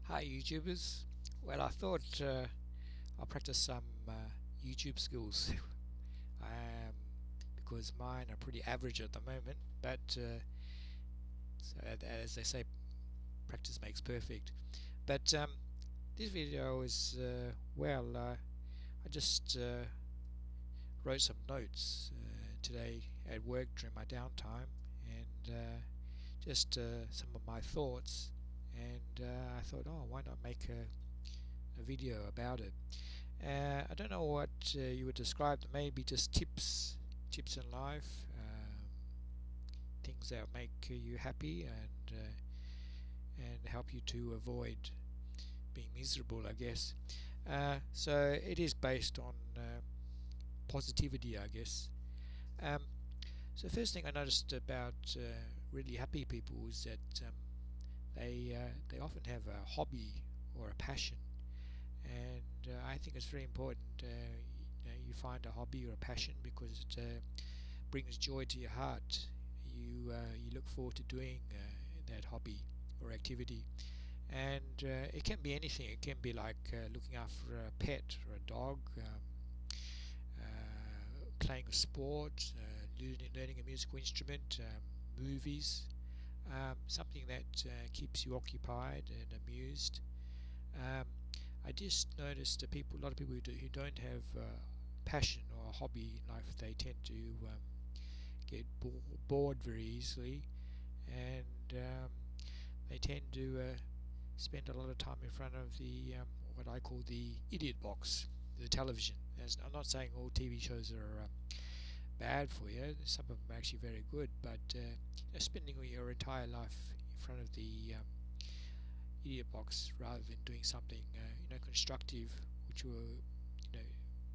Hi YouTubers. Well, I thought I'll practice some YouTube skills um, because mine are pretty average at the moment. But as they say, practice makes perfect. But this video is I just wrote some notes today at work during my downtime, and some of my thoughts. And I thought, oh, why not make a video about it? I don't know what you would describe them. Maybe just tips in life, things that make you happy and help you to avoid being miserable, I guess. So it is based on positivity, I guess. Um, so the first thing I noticed about really happy people is that they often have a hobby or a passion, and I think it's very important. You find a hobby or a passion because it brings joy to your heart. You look forward to doing that hobby or activity, and it can be anything. It can be like looking after a pet or a dog, playing a sport, learning a musical instrument, movies, something that keeps you occupied and amused. Um, I just noticed that a lot of people who don't have passion or a hobby in life, they tend to get bored very easily, and they tend to spend a lot of time in front of the what I call the idiot box, the television. As I'm not saying all TV shows are bad for you. Some of them are actually very good, but spending your entire life in front of the idiot box rather than doing something constructive, which will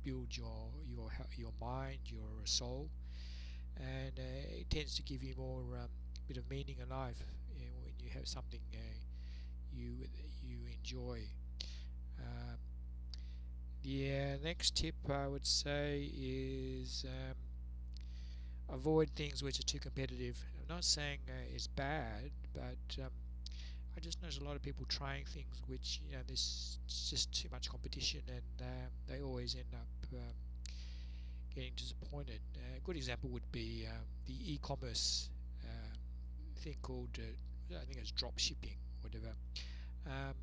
build your mind, your soul, and it tends to give you more bit of meaning in life when you have something you you enjoy. Um, the next tip I would say is avoid things which are too competitive. I'm not saying it's bad, but I just notice a lot of people trying things which there's just too much competition, and they always end up getting disappointed. A good example would be the e-commerce thing called I think it's drop shipping, whatever. Um,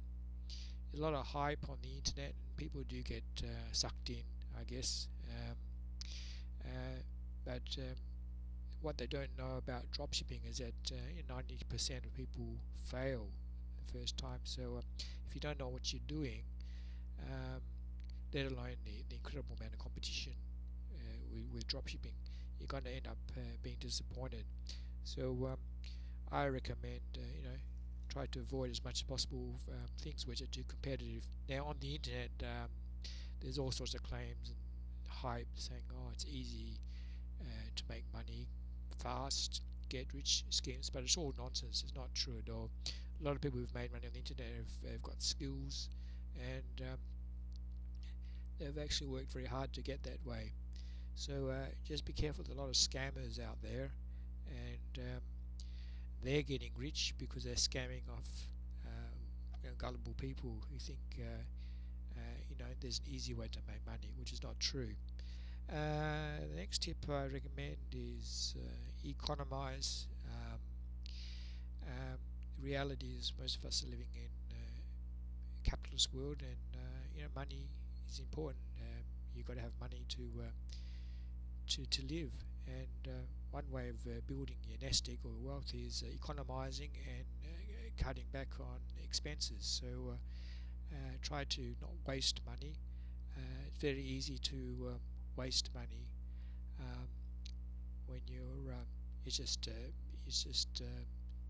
there's a lot of hype on the internet, and people do get sucked in, I guess. Uh, but what they don't know about dropshipping is that 90% of people fail the first time. So if you don't know what you're doing, um, let alone the incredible amount of competition with dropshipping, you're going to end up being disappointed. So I recommend try to avoid as much as possible things which are too competitive. Now on the internet, there's all sorts of claims and hype saying, oh, it's easy to make money fast, get rich schemes, but it's all nonsense. It's not true at all. A lot of people who've made money on the internet have got skills, and they've actually worked very hard to get that way. So just be careful. There's a lot of scammers out there, and they're getting rich because they're scamming off gullible people who think there's an easy way to make money, which is not true. The next tip I recommend is economize. The reality is most of us are living in a capitalist world, and money is important. You've got to have money to live, and one way of building your nest egg or wealth is economizing and cutting back on expenses. So try to not waste money. It's very easy to waste money um, when you're. It's just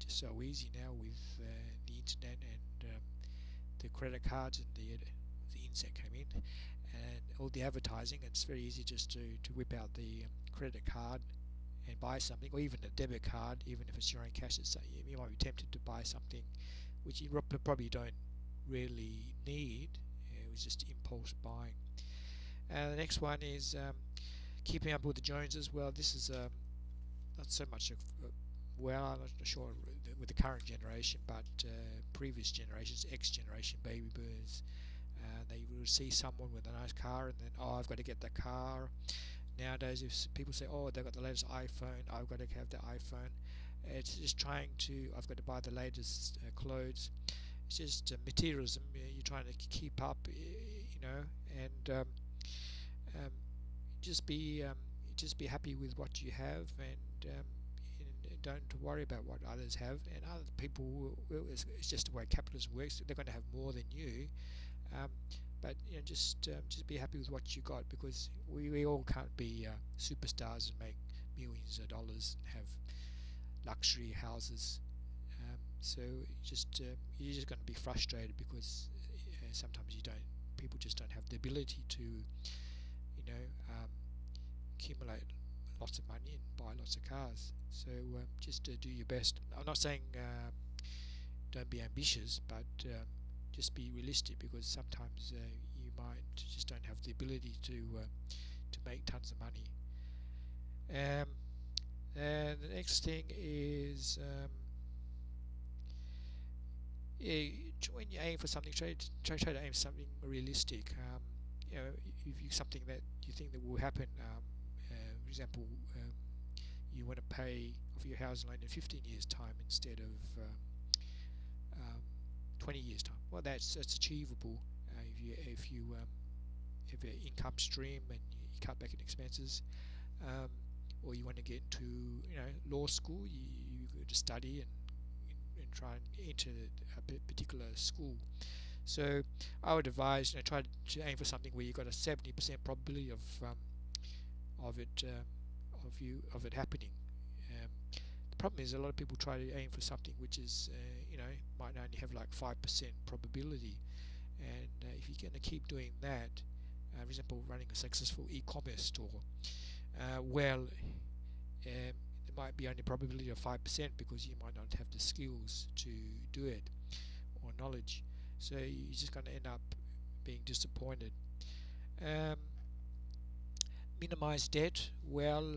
so easy now with the internet and the credit cards and the internet came in and all the advertising. It's very easy just to whip out the credit card and buy something, or even a debit card, even if it's your own cash. You might be tempted to buy something which you probably don't really need. It was just impulse buying. The next one is keeping up with the Joneses. Well, this is not so much well, I'm not sure with the current generation, but previous generations, X generation, baby boomers, they will see someone with a nice car and then, oh, I've got to get that car. Nowadays, if people say, oh, they've got the latest iPhone, I've got to have the iPhone. It's just trying to, I've got to buy the latest clothes. It's just materialism. You're trying to keep up, and um, just be just be happy with what you have, and don't worry about what others have. And other people, it's just the way capitalism works. They're going to have more than you, um, but just be happy with what you got, because we all can't be superstars and make millions of dollars and have luxury houses. So you're just going to be frustrated because sometimes you don't. People just don't have the ability to, accumulate lots of money and buy lots of cars. So just do your best. I'm not saying don't be ambitious, but just be realistic, because sometimes you might just don't have the ability to make tons of money. And the next thing is, when you aim for something, try to aim for something realistic. If you something that you think that will happen. For example, you want to pay off your housing loan in 15 years' time instead of 20 years' time. Well, that's achievable if you have an income stream and you cut back on expenses. Or you want to get into law school, you go to study and try and enter a particular school. So I would advise try to aim for something where you've got a 70% probability of it happening. The problem is a lot of people try to aim for something which is might only have like 5% probability, and if you're going to keep doing that, for example, running a successful e-commerce store, there might be only a probability of 5% because you might not have the skills to do it or knowledge. So you're just going to end up being disappointed. Minimize debt. Well,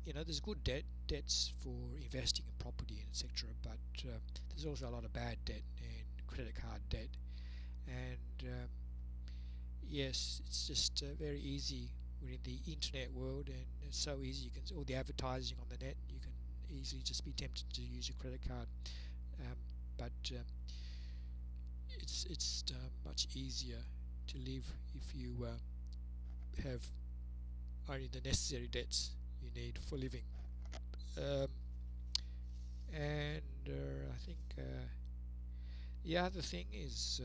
there's good debts for investing in property and etc. But there's also a lot of bad debt and credit card debt. And yes, it's just very easy. We're in the internet world, and it's so easy. You can all the advertising on the net. You can easily just be tempted to use your credit card, but it's much easier to live if you have only the necessary debts you need for living. And I think the other thing is,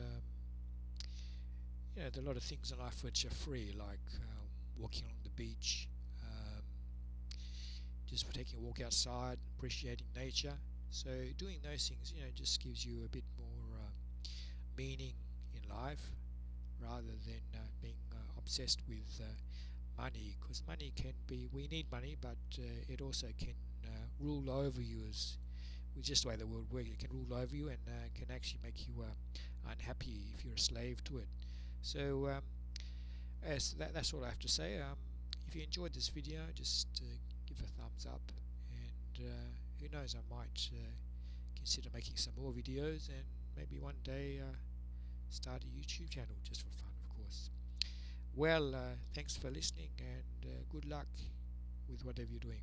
there are a lot of things in life which are free, like walking along the beach, just for taking a walk outside, appreciating nature. So doing those things, just gives you a bit more meaning in life, rather than being obsessed with money. Because money can be, we need money, but it also can rule over you, as with just the way the world works. It can rule over you and can actually make you unhappy if you're a slave to it. So that's all I have to say. If you enjoyed this video, just give a thumbs up, and who knows, I might consider making some more videos, and maybe one day start a YouTube channel just for fun, of course. Well, thanks for listening, and good luck with whatever you're doing.